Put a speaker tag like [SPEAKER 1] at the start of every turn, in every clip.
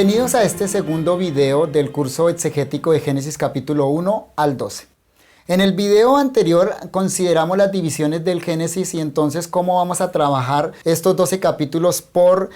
[SPEAKER 1] Bienvenidos a este segundo video del curso exegético de Génesis capítulo 1 al 12. En el video anterior consideramos las divisiones del Génesis y entonces cómo vamos a trabajar estos 12 capítulos por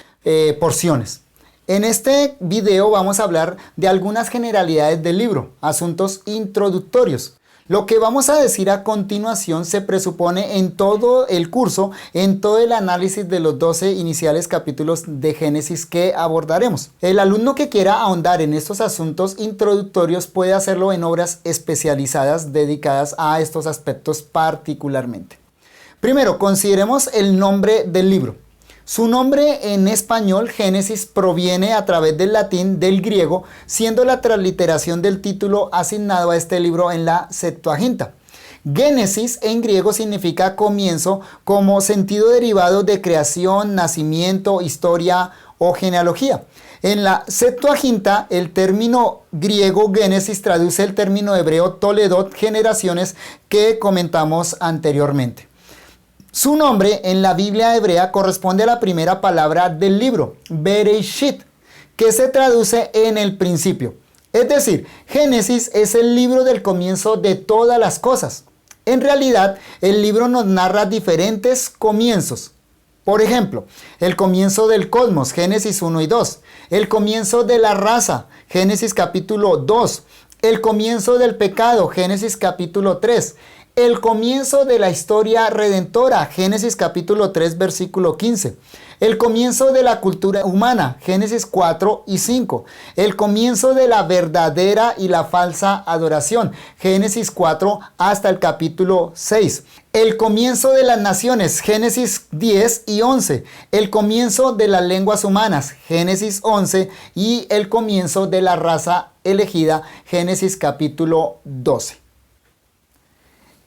[SPEAKER 1] porciones. En este video vamos a hablar de algunas generalidades del libro, asuntos introductorios. Lo que vamos a decir a continuación se presupone en todo el curso, en todo el análisis de los 12 iniciales capítulos de Génesis que abordaremos. El alumno que quiera ahondar en estos asuntos introductorios puede hacerlo en obras especializadas dedicadas a estos aspectos particularmente. Primero, consideremos el nombre del libro. Su nombre en español, Génesis, proviene a través del latín del griego, siendo la transliteración del título asignado a este libro en la Septuaginta. Génesis en griego significa comienzo como sentido derivado de creación, nacimiento, historia o genealogía. En la Septuaginta, el término griego Génesis traduce el término hebreo Toledot, generaciones, que comentamos anteriormente. Su nombre en la Biblia hebrea corresponde a la primera palabra del libro, Bereshit, que se traduce en el principio. Es decir, Génesis es el libro del comienzo de todas las cosas. En realidad, el libro nos narra diferentes comienzos. Por ejemplo, el comienzo del cosmos, Génesis 1 y 2. El comienzo de la raza, Génesis capítulo 2. El comienzo del pecado, Génesis capítulo 3. El comienzo de la historia redentora, Génesis capítulo 3, versículo 15. El comienzo de la cultura humana, Génesis 4 y 5. El comienzo de la verdadera y la falsa adoración, Génesis 4 hasta el capítulo 6. El comienzo de las naciones, Génesis 10 y 11. El comienzo de las lenguas humanas, Génesis 11. Y el comienzo de la raza elegida, Génesis capítulo 12.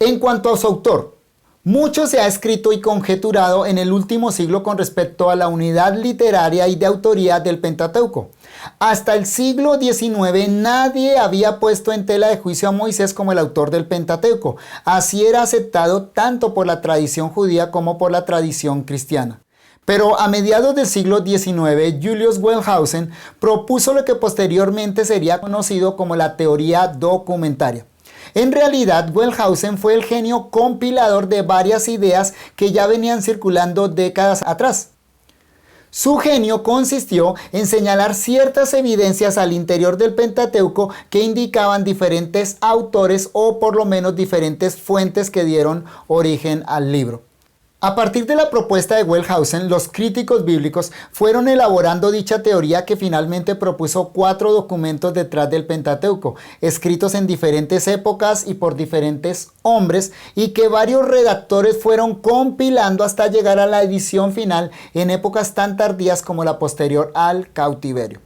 [SPEAKER 1] En cuanto a su autor, mucho se ha escrito y conjeturado en el último siglo con respecto a la unidad literaria y de autoría del Pentateuco. Hasta el siglo XIX nadie había puesto en tela de juicio a Moisés como el autor del Pentateuco. Así era aceptado tanto por la tradición judía como por la tradición cristiana. Pero a mediados del siglo XIX, Julius Wellhausen propuso lo que posteriormente sería conocido como la teoría documentaria. En realidad, Wellhausen fue el genio compilador de varias ideas que ya venían circulando décadas atrás. Su genio consistió en señalar ciertas evidencias al interior del Pentateuco que indicaban diferentes autores o por lo menos diferentes fuentes que dieron origen al libro. A partir de la propuesta de Wellhausen, los críticos bíblicos fueron elaborando dicha teoría que finalmente propuso 4 documentos detrás del Pentateuco, escritos en diferentes épocas y por diferentes hombres, y que varios redactores fueron compilando hasta llegar a la edición final en épocas tan tardías como la posterior al cautiverio.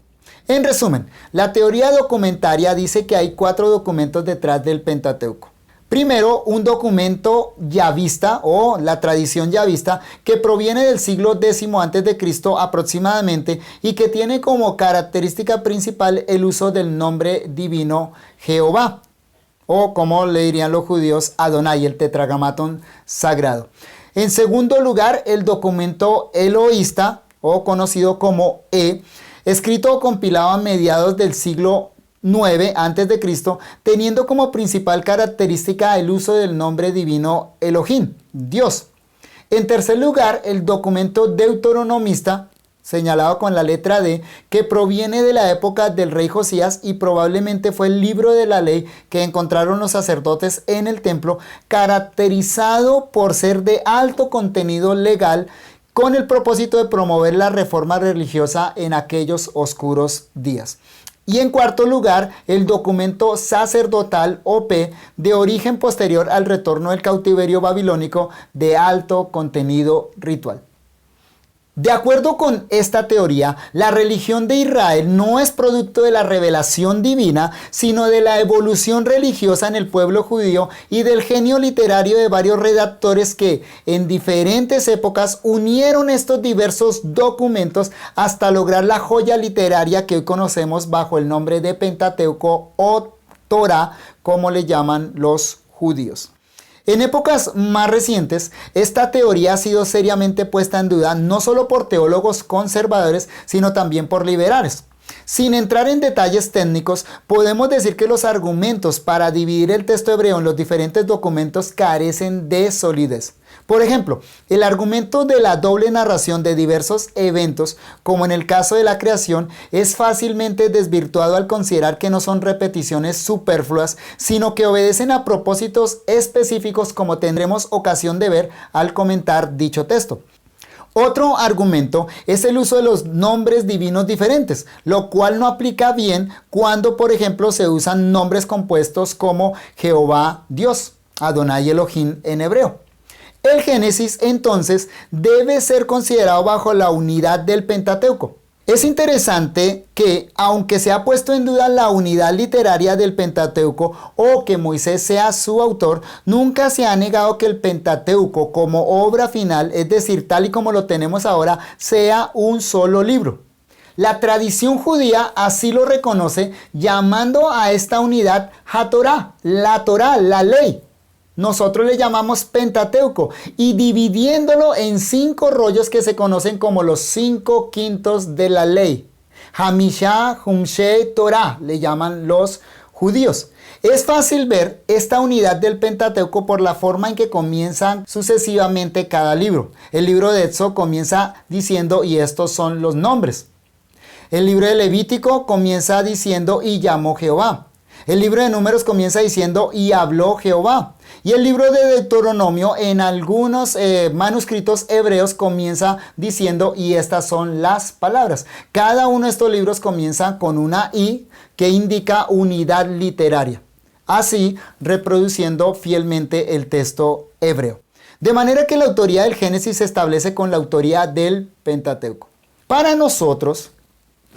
[SPEAKER 1] En resumen, la teoría documentaria dice que hay 4 documentos detrás del Pentateuco. Primero, un documento yavista o la tradición yavista que proviene del siglo X a.C. aproximadamente y que tiene como característica principal el uso del nombre divino Jehová, o como le dirían los judíos, Adonai, el tetragramatón sagrado. En segundo lugar, el documento eloísta o conocido como escrito o compilado a mediados del siglo 9 a.C., teniendo como principal característica el uso del nombre divino Elohim, Dios. En tercer lugar, el documento deuteronomista, señalado con la letra D, que proviene de la época del rey Josías y probablemente fue el libro de la ley que encontraron los sacerdotes en el templo, caracterizado por ser de alto contenido legal, con el propósito de promover la reforma religiosa en aquellos oscuros días. Y en cuarto lugar, el documento sacerdotal OP de origen posterior al retorno del cautiverio babilónico de alto contenido ritual. De acuerdo con esta teoría, la religión de Israel no es producto de la revelación divina, sino de la evolución religiosa en el pueblo judío y del genio literario de varios redactores que, en diferentes épocas, unieron estos diversos documentos hasta lograr la joya literaria que hoy conocemos bajo el nombre de Pentateuco o Torá, como le llaman los judíos. En épocas más recientes, esta teoría ha sido seriamente puesta en duda no solo por teólogos conservadores, sino también por liberales. Sin entrar en detalles técnicos, podemos decir que los argumentos para dividir el texto hebreo en los diferentes documentos carecen de solidez. Por ejemplo, el argumento de la doble narración de diversos eventos, como en el caso de la creación, es fácilmente desvirtuado al considerar que no son repeticiones superfluas, sino que obedecen a propósitos específicos, como tendremos ocasión de ver al comentar dicho texto. Otro argumento es el uso de los nombres divinos diferentes, lo cual no aplica bien cuando, por ejemplo, se usan nombres compuestos como Jehová Dios, Adonai Elohim en hebreo. El Génesis, entonces, debe ser considerado bajo la unidad del Pentateuco. Es interesante que, aunque se ha puesto en duda la unidad literaria del Pentateuco o que Moisés sea su autor, nunca se ha negado que el Pentateuco como obra final, es decir, tal y como lo tenemos ahora, sea un solo libro. La tradición judía así lo reconoce, llamando a esta unidad HaTorah, la ley. Nosotros le llamamos Pentateuco y dividiéndolo en 5 rollos que se conocen como los 5 quintos de la ley. Hamishah Humshei Torah le llaman los judíos. Es fácil ver esta unidad del Pentateuco por la forma en que comienzan sucesivamente cada libro. El libro de Éxodo comienza diciendo y estos son los nombres. El libro de Levítico comienza diciendo y llamó Jehová. El libro de Números comienza diciendo y habló Jehová. Y el libro de Deuteronomio en algunos manuscritos hebreos comienza diciendo y estas son las palabras. Cada uno de estos libros comienza con una I que indica unidad literaria. Así reproduciendo fielmente el texto hebreo. De manera que la autoría del Génesis se establece con la autoría del Pentateuco. Para nosotros,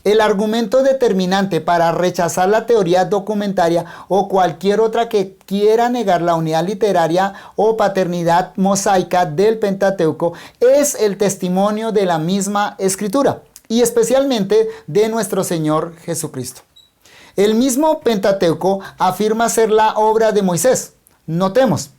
[SPEAKER 1] el argumento determinante para rechazar la teoría documentaria o cualquier otra que quiera negar la unidad literaria o paternidad mosaica del Pentateuco es el testimonio de la misma Escritura y especialmente de nuestro Señor Jesucristo. El mismo Pentateuco afirma ser la obra de Moisés. Notemos.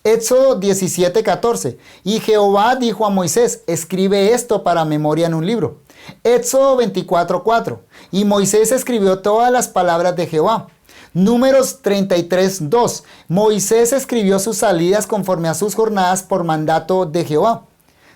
[SPEAKER 1] Éxodo 17:14. Y Jehová dijo a Moisés, escribe esto para memoria en un libro. Éxodo 24:4. Y Moisés escribió todas las palabras de Jehová. Números 33:2. Moisés escribió sus salidas conforme a sus jornadas por mandato de Jehová.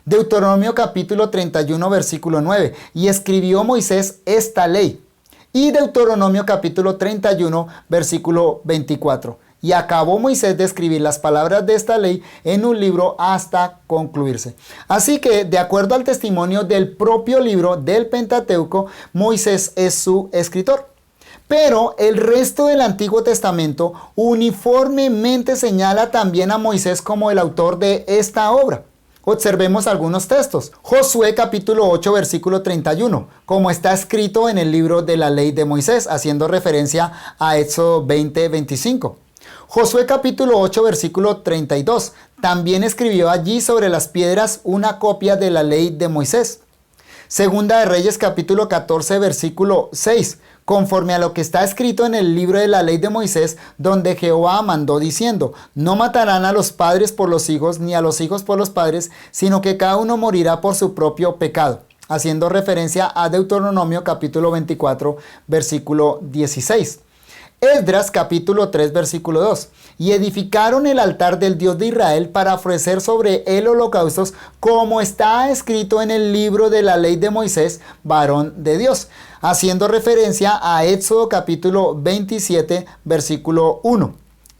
[SPEAKER 1] Deuteronomio capítulo 31 versículo 9. Y escribió Moisés esta ley. Y Deuteronomio capítulo 31 versículo 24. Y acabó Moisés de escribir las palabras de esta ley en un libro hasta concluirse. Así que, de acuerdo al testimonio del propio libro del Pentateuco, Moisés es su escritor. Pero el resto del Antiguo Testamento uniformemente señala también a Moisés como el autor de esta obra. Observemos algunos textos. Josué capítulo 8 versículo 31, como está escrito en el libro de la ley de Moisés, haciendo referencia a Éxodo 20:25. Josué capítulo 8 versículo 32, también escribió allí sobre las piedras una copia de la ley de Moisés. Segunda de Reyes capítulo 14 versículo 6, conforme a lo que está escrito en el libro de la ley de Moisés, donde Jehová mandó diciendo, no matarán a los padres por los hijos, ni a los hijos por los padres, sino que cada uno morirá por su propio pecado, haciendo referencia a Deuteronomio capítulo 24 versículo 16. Esdras capítulo 3 versículo 2. Y edificaron el altar del Dios de Israel para ofrecer sobre él holocaustos, como está escrito en el libro de la ley de Moisés, varón de Dios, haciendo referencia a Éxodo capítulo 27 versículo 1.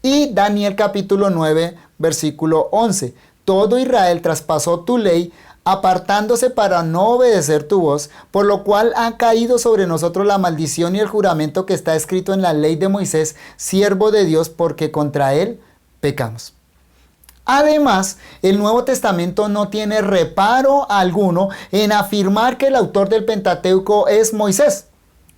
[SPEAKER 1] Y Daniel capítulo 9 versículo 11. Todo Israel traspasó tu ley, apartándose para no obedecer tu voz, por lo cual ha caído sobre nosotros la maldición y el juramento que está escrito en la ley de Moisés, siervo de Dios, porque contra él pecamos. Además, el Nuevo Testamento no tiene reparo alguno en afirmar que el autor del Pentateuco es Moisés.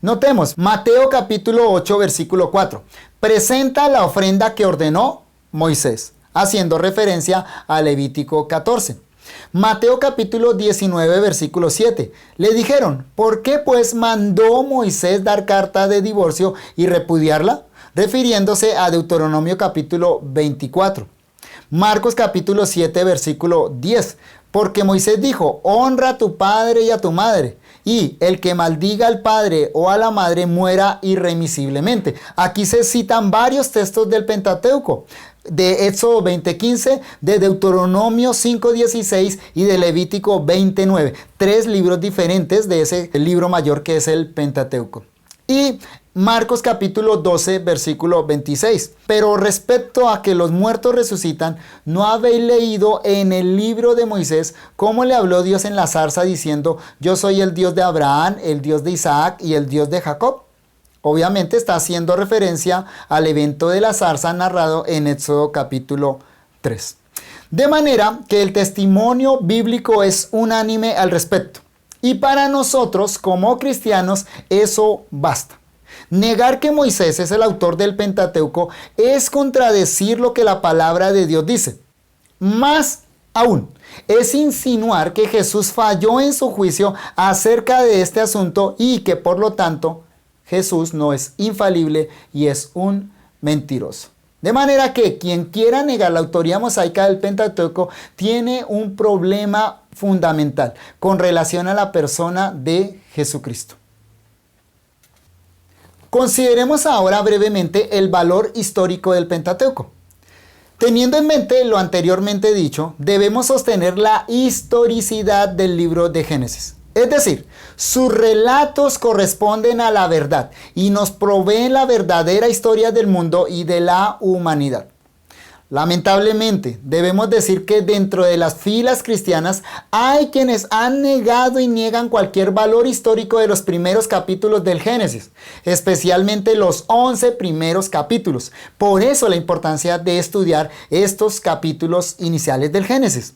[SPEAKER 1] Notemos, Mateo capítulo 8 versículo 4, presenta la ofrenda que ordenó Moisés, haciendo referencia a Levítico 14. Mateo capítulo 19 versículo 7. Le dijeron, ¿por qué pues mandó Moisés dar carta de divorcio y repudiarla? Refiriéndose a Deuteronomio capítulo 24. Marcos capítulo 7 versículo 10. Porque Moisés dijo, honra a tu padre y a tu madre, y el que maldiga al padre o a la madre muera irremisiblemente. Aquí se citan varios textos del Pentateuco, de Éxodo 20:15, de Deuteronomio 5:16 y de Levítico 20:9. 3 libros diferentes de ese libro mayor que es el Pentateuco. Y Marcos capítulo 12, versículo 26. Pero respecto a que los muertos resucitan, ¿no habéis leído en el libro de Moisés cómo le habló Dios en la zarza diciendo: yo soy el Dios de Abraham, el Dios de Isaac y el Dios de Jacob? Obviamente está haciendo referencia al evento de la zarza narrado en Éxodo capítulo 3. De manera que el testimonio bíblico es unánime al respecto. Y para nosotros como cristianos eso basta. Negar que Moisés es el autor del Pentateuco es contradecir lo que la palabra de Dios dice. Más aún, es insinuar que Jesús falló en su juicio acerca de este asunto y que por lo tanto Jesús no es infalible y es un mentiroso. De manera que quien quiera negar la autoría mosaica del Pentateuco tiene un problema fundamental con relación a la persona de Jesucristo. Consideremos ahora brevemente el valor histórico del Pentateuco. Teniendo en mente lo anteriormente dicho, debemos sostener la historicidad del libro de Génesis. Es decir, sus relatos corresponden a la verdad y nos proveen la verdadera historia del mundo y de la humanidad. Lamentablemente, debemos decir que dentro de las filas cristianas hay quienes han negado y niegan cualquier valor histórico de los primeros capítulos del Génesis, especialmente los 11 primeros capítulos. Por eso la importancia de estudiar estos capítulos iniciales del Génesis.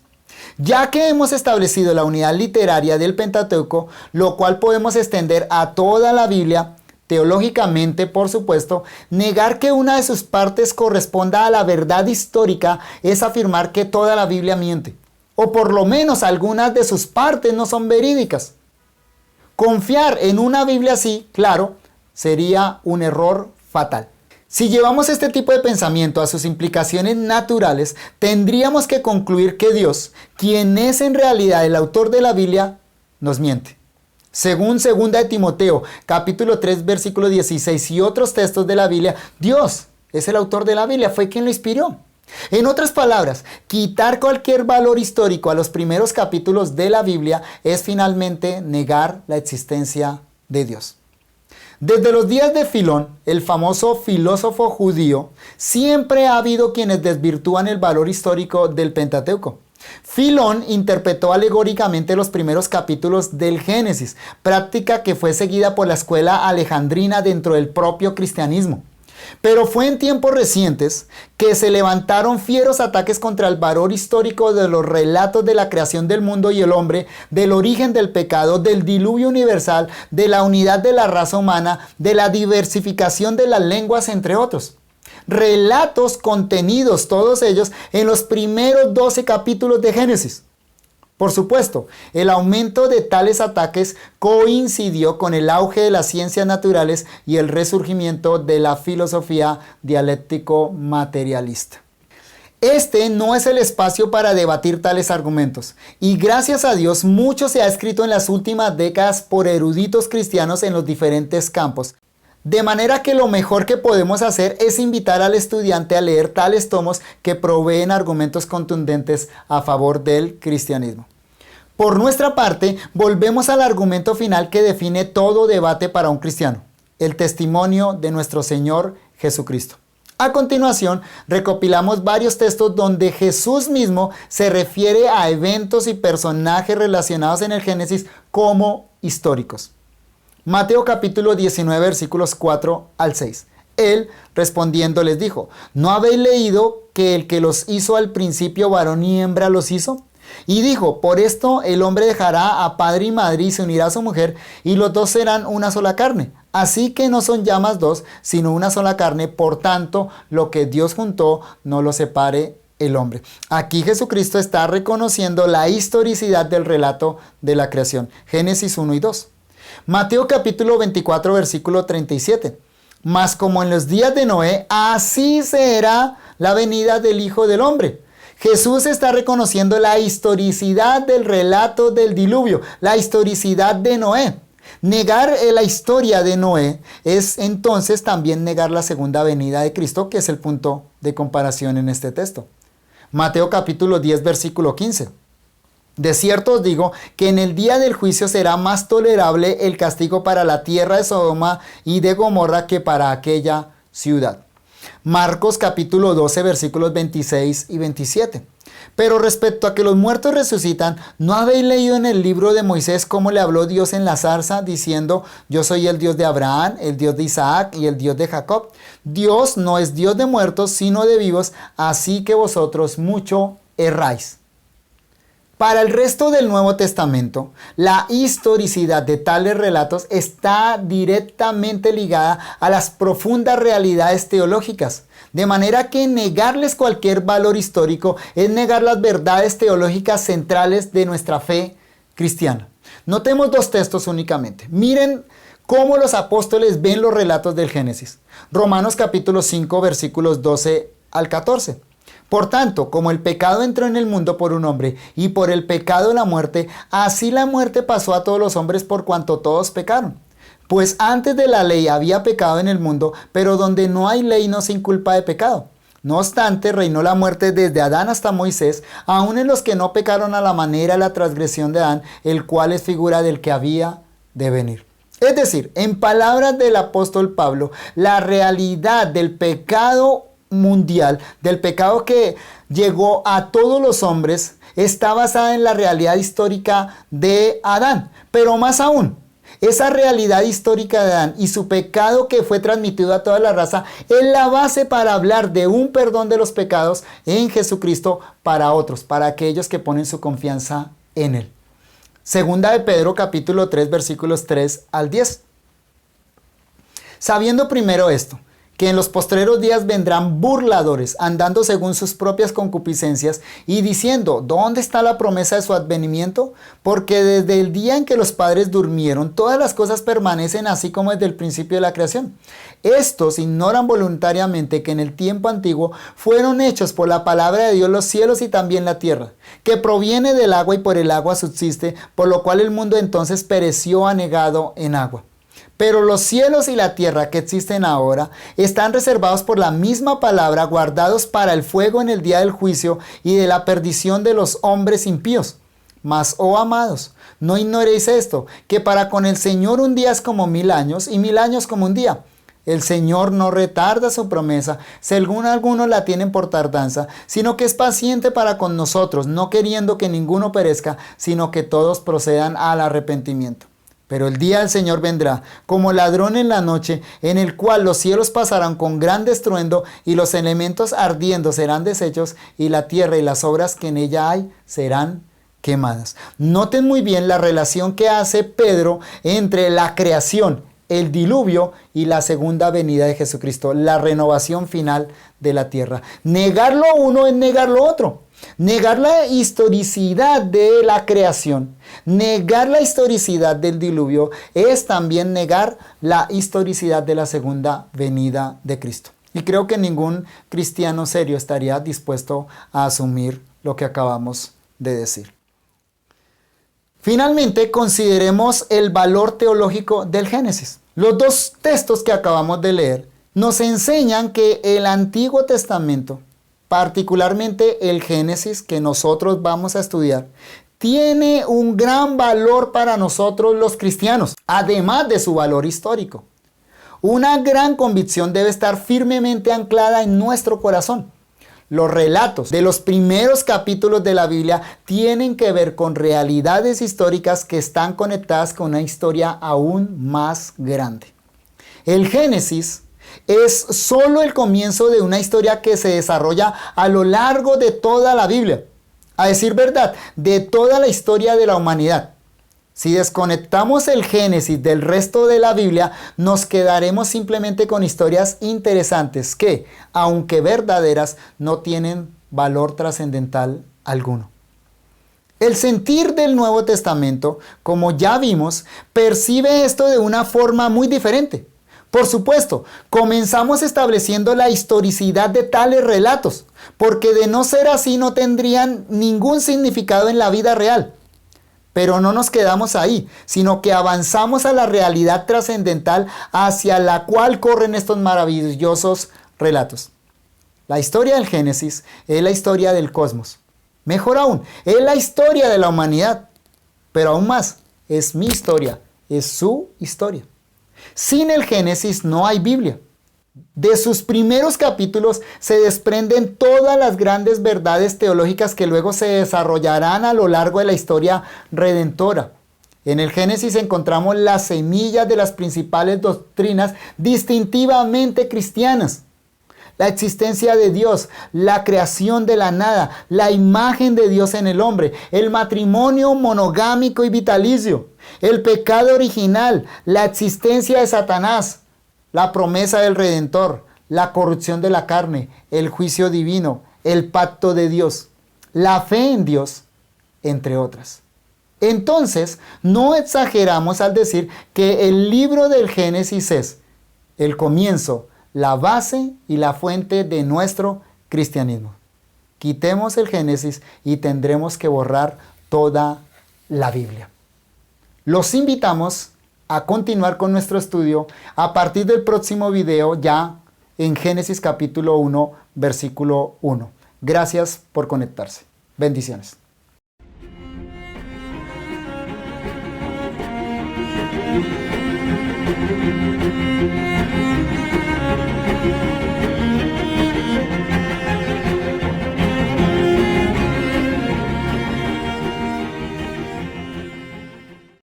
[SPEAKER 1] Ya que hemos establecido la unidad literaria del Pentateuco, lo cual podemos extender a toda la Biblia, teológicamente, por supuesto, negar que una de sus partes corresponda a la verdad histórica es afirmar que toda la Biblia miente, o por lo menos algunas de sus partes no son verídicas. Confiar en una Biblia así, claro, sería un error fatal. Si llevamos este tipo de pensamiento a sus implicaciones naturales, tendríamos que concluir que Dios, quien es en realidad el autor de la Biblia, nos miente. Según 2 de Timoteo, capítulo 3, versículo 16 y otros textos de la Biblia, Dios es el autor de la Biblia, fue quien lo inspiró. En otras palabras, quitar cualquier valor histórico a los primeros capítulos de la Biblia es finalmente negar la existencia de Dios. Desde los días de Filón, el famoso filósofo judío, siempre ha habido quienes desvirtúan el valor histórico del Pentateuco. Filón interpretó alegóricamente los primeros capítulos del Génesis, práctica que fue seguida por la escuela alejandrina dentro del propio cristianismo. Pero fue en tiempos recientes que se levantaron fieros ataques contra el valor histórico de los relatos de la creación del mundo y el hombre, del origen del pecado, del diluvio universal, de la unidad de la raza humana, de la diversificación de las lenguas, entre otros. Relatos contenidos, todos ellos, en los primeros 12 capítulos de Génesis. Por supuesto, el aumento de tales ataques coincidió con el auge de las ciencias naturales y el resurgimiento de la filosofía dialéctico-materialista. Este no es el espacio para debatir tales argumentos, y gracias a Dios mucho se ha escrito en las últimas décadas por eruditos cristianos en los diferentes campos. De manera que lo mejor que podemos hacer es invitar al estudiante a leer tales tomos que proveen argumentos contundentes a favor del cristianismo. Por nuestra parte, volvemos al argumento final que define todo debate para un cristiano: el testimonio de nuestro Señor Jesucristo. A continuación, recopilamos varios textos donde Jesús mismo se refiere a eventos y personajes relacionados en el Génesis como históricos. Mateo capítulo 19, versículos 4 al 6. Él, respondiendo, les dijo: ¿no habéis leído que el que los hizo al principio varón y hembra los hizo? Y dijo: por esto el hombre dejará a padre y madre y se unirá a su mujer, y los dos serán una sola carne. Así que no son ya más dos, sino una sola carne. Por tanto, lo que Dios juntó, no lo separe el hombre. Aquí Jesucristo está reconociendo la historicidad del relato de la creación. Génesis 1 y 2. Mateo capítulo 24, versículo 37. Mas como en los días de Noé, así será la venida del Hijo del Hombre. Jesús está reconociendo la historicidad del relato del diluvio, la historicidad de Noé. Negar la historia de Noé es entonces también negar la segunda venida de Cristo, que es el punto de comparación en este texto. Mateo capítulo 10, versículo 15. De cierto os digo que en el día del juicio será más tolerable el castigo para la tierra de Sodoma y de Gomorra que para aquella ciudad. Marcos capítulo 12, versículos 26 y 27. Pero respecto a que los muertos resucitan, ¿no habéis leído en el libro de Moisés cómo le habló Dios en la zarza, diciendo: yo soy el Dios de Abraham, el Dios de Isaac y el Dios de Jacob? Dios no es Dios de muertos, sino de vivos, así que vosotros mucho erráis. Para el resto del Nuevo Testamento, la historicidad de tales relatos está directamente ligada a las profundas realidades teológicas, de manera que negarles cualquier valor histórico es negar las verdades teológicas centrales de nuestra fe cristiana. Notemos dos textos únicamente. Miren cómo los apóstoles ven los relatos del Génesis. Romanos capítulo 5, versículos 12 al 14. Por tanto, como el pecado entró en el mundo por un hombre, y por el pecado la muerte, así la muerte pasó a todos los hombres por cuanto todos pecaron. Pues antes de la ley había pecado en el mundo, pero donde no hay ley no se inculpa de pecado. No obstante, reinó la muerte desde Adán hasta Moisés, aun en los que no pecaron a la manera de la transgresión de Adán, el cual es figura del que había de venir. Es decir, en palabras del apóstol Pablo, la realidad del pecado mundial, del pecado que llegó a todos los hombres, está basada en la realidad histórica de Adán. Pero más aún, esa realidad histórica de Adán y su pecado que fue transmitido a toda la raza es la base para hablar de un perdón de los pecados en Jesucristo para otros, para aquellos que ponen su confianza en Él. Segunda de Pedro capítulo 3 versículos 3 al 10. Sabiendo primero esto, que en los postreros días vendrán burladores, andando según sus propias concupiscencias, y diciendo: ¿dónde está la promesa de su advenimiento? Porque desde el día en que los padres durmieron, todas las cosas permanecen así como desde el principio de la creación. Estos ignoran voluntariamente que en el tiempo antiguo fueron hechos por la palabra de Dios los cielos y también la tierra, que proviene del agua y por el agua subsiste, por lo cual el mundo entonces pereció anegado en agua. Pero los cielos y la tierra que existen ahora están reservados por la misma palabra, guardados para el fuego en el día del juicio y de la perdición de los hombres impíos. Mas, oh amados, no ignoréis esto, que para con el Señor un día es como 1000 años y 1000 años como un día. El Señor no retarda su promesa, según algunos la tienen por tardanza, sino que es paciente para con nosotros, no queriendo que ninguno perezca, sino que todos procedan al arrepentimiento. Pero el día del Señor vendrá como ladrón en la noche, en el cual los cielos pasarán con gran estruendo y los elementos ardiendo serán deshechos y la tierra y las obras que en ella hay serán quemadas. Noten muy bien la relación que hace Pedro entre la creación, el diluvio y la segunda venida de Jesucristo, la renovación final de la tierra. Negar lo uno es negar lo otro. Negar la historicidad de la creación, negar la historicidad del diluvio, es también negar la historicidad de la segunda venida de Cristo. Y creo que ningún cristiano serio estaría dispuesto a asumir lo que acabamos de decir. Finalmente, consideremos el valor teológico del Génesis. Los dos textos que acabamos de leer nos enseñan que el Antiguo Testamento, particularmente el Génesis que nosotros vamos a estudiar, tiene un gran valor para nosotros los cristianos, además de su valor histórico. Una gran convicción debe estar firmemente anclada en nuestro corazón. Los relatos de los primeros capítulos de la Biblia tienen que ver con realidades históricas que están conectadas con una historia aún más grande. El Génesis es solo el comienzo de una historia que se desarrolla a lo largo de toda la Biblia. A decir verdad, de toda la historia de la humanidad. Si desconectamos el Génesis del resto de la Biblia, nos quedaremos simplemente con historias interesantes que, aunque verdaderas, no tienen valor trascendental alguno. El sentir del Nuevo Testamento, como ya vimos, percibe esto de una forma muy diferente. Por supuesto, comenzamos estableciendo la historicidad de tales relatos, porque de no ser así no tendrían ningún significado en la vida real. Pero no nos quedamos ahí, sino que avanzamos a la realidad trascendental hacia la cual corren estos maravillosos relatos. La historia del Génesis es la historia del cosmos. Mejor aún, es la historia de la humanidad. Pero aún más, es mi historia, es su historia. Sin el Génesis no hay Biblia. De sus primeros capítulos se desprenden todas las grandes verdades teológicas que luego se desarrollarán a lo largo de la historia redentora. En el Génesis encontramos las semillas de las principales doctrinas distintivamente cristianas. La existencia de Dios, la creación de la nada, la imagen de Dios en el hombre, el matrimonio monogámico y vitalicio, el pecado original, la existencia de Satanás, la promesa del Redentor, la corrupción de la carne, el juicio divino, el pacto de Dios, la fe en Dios, entre otras. Entonces, no exageramos al decir que el libro del Génesis es el comienzo, la base y la fuente de nuestro cristianismo. Quitemos el Génesis y tendremos que borrar toda la Biblia. Los invitamos a continuar con nuestro estudio a partir del próximo video ya en Génesis capítulo 1, versículo 1. Gracias por conectarse. Bendiciones.